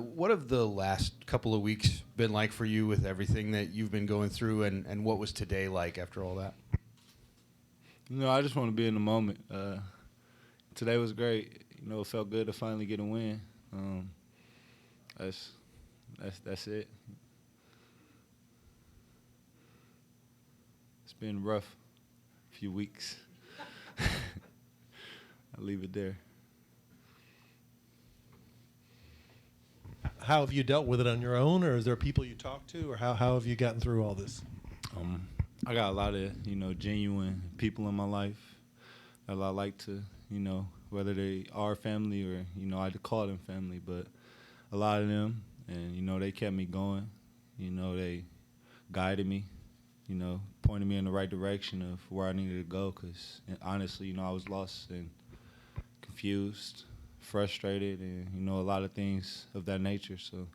what have the last couple of weeks been like for you with everything that you've been going through, and what was today like after all that? I just want to be in the moment. Today was great. It felt good to finally get a win. That's it. It's been rough few weeks. I'll leave it there. How have you dealt with it on your own, or is there people you talk to, or how have you gotten through all this? I got a lot of, genuine people in my life that I like to, whether they are family or, I had to call them family, but a lot of them, and, they kept me going. They guided me, pointed me in the right direction of where I needed to go because, honestly, I was lost and confused, frustrated, and, a lot of things of that nature. So,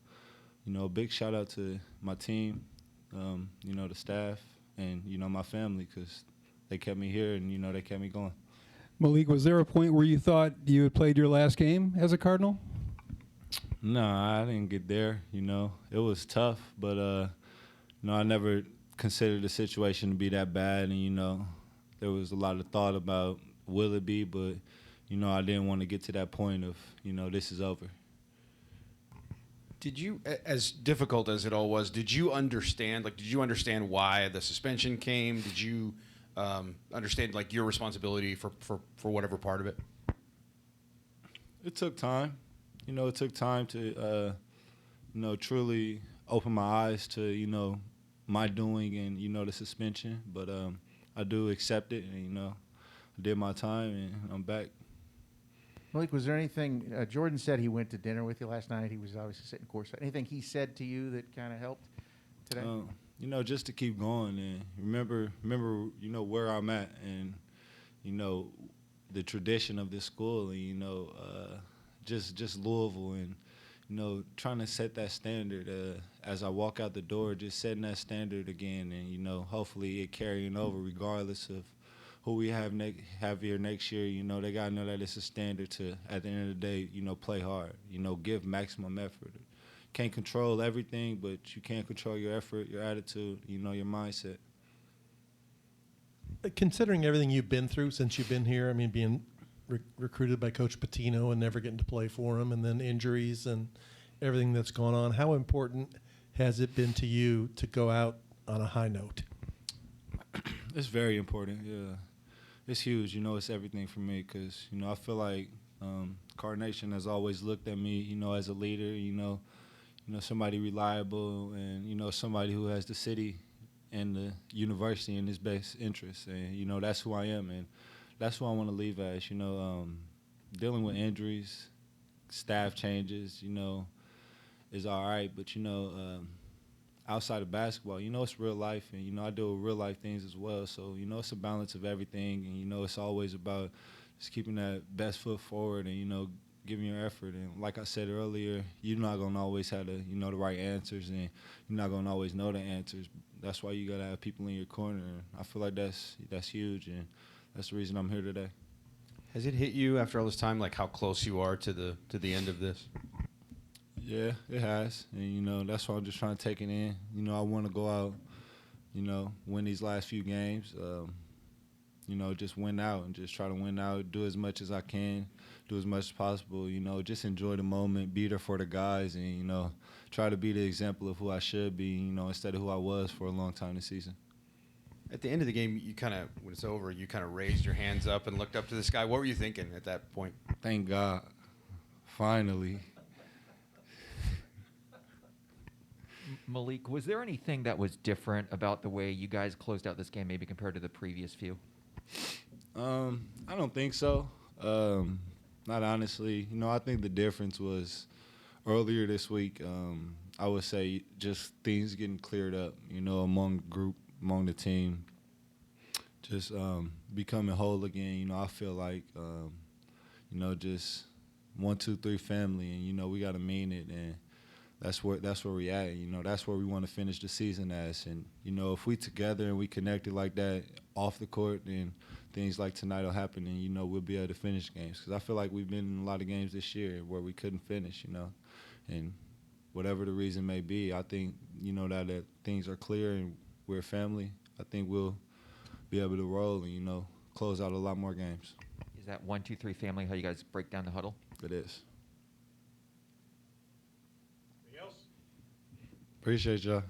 a big shout out to my team, the staff, and, my family because they kept me here and, they kept me going. Malik, was there a point where you thought you had played your last game as a Cardinal? No, I didn't get there, It was tough, but, I never considered the situation to be that bad, and, there was a lot of thought about will it be, but, I didn't want to get to that point of, this is over. Did you, as difficult as it all was, did you understand why the suspension came? Did you understand, your responsibility for whatever part of it? It took time. It took time to, truly open my eyes to, my doing and, the suspension. But I do accept it, and, I did my time, and I'm back. Malik, was there anything, Jordan said he went to dinner with you last night. He was obviously sitting courtside. Anything he said to you that kind of helped today? Just to keep going and remember, where I'm at and, the tradition of this school and, just Louisville and, trying to set that standard as I walk out the door, just setting that standard again and, hopefully it carrying over regardless of who we have here next year. They got to know that it's a standard to, at the end of the day, play hard, give maximum effort. Can't control everything, but you can control your effort, your attitude, your mindset. Considering everything you've been through since you've been here, being recruited by Coach Pitino and never getting to play for him, and then injuries and everything that's gone on, how important has it been to you to go out on a high note? It's very important, yeah. It's huge, it's everything for me because, I feel like Card Nation has always looked at me, as a leader, somebody reliable and, somebody who has the city and the university in his best interest. And, that's who I am, and that's who I want to leave as, dealing with injuries, staff changes, is all right. But, outside of basketball, it's real life, and, I do real life things as well. So, it's a balance of everything, and, it's always about just keeping that best foot forward and, giving your effort. And like I said earlier, you're not going to always have the, the right answers, and you're not going to always know the answers. That's why you got to have people in your corner. And I feel like that's huge, and that's the reason I'm here today. Has it hit you after all this time, how close you are to the end of this? Yeah, it has. And, that's why I'm just trying to take it in. I want to go out, win these last few games, just win out and just try to win out, do as much as I can, do as much as possible, just enjoy the moment, be there for the guys, and, try to be the example of who I should be, instead of who I was for a long time this season. At the end of the game, you kind of, when it's over, you kind of raised your hands up and looked up to the sky. What were you thinking at that point? Thank God. Finally. Malik, was there anything that was different about the way you guys closed out this game, maybe compared to the previous few? I don't think so. Not honestly. I think the difference was earlier this week, I would say just things getting cleared up, among the team, just becoming whole again. I feel like, just 1, 2, 3 family, and, we got to mean it, and that's where we at. That's where we want to finish the season as. And, if we together and we connected like that off the court, then things like tonight will happen, and, we'll be able to finish games. Because I feel like we've been in a lot of games this year where we couldn't finish, and whatever the reason may be, I think, you know, that things are clear and we're a family. I think we'll be able to roll and, you know, close out a lot more games. Is that 1, 2, 3 family how you guys break down the huddle? It is. Anything else? Appreciate y'all.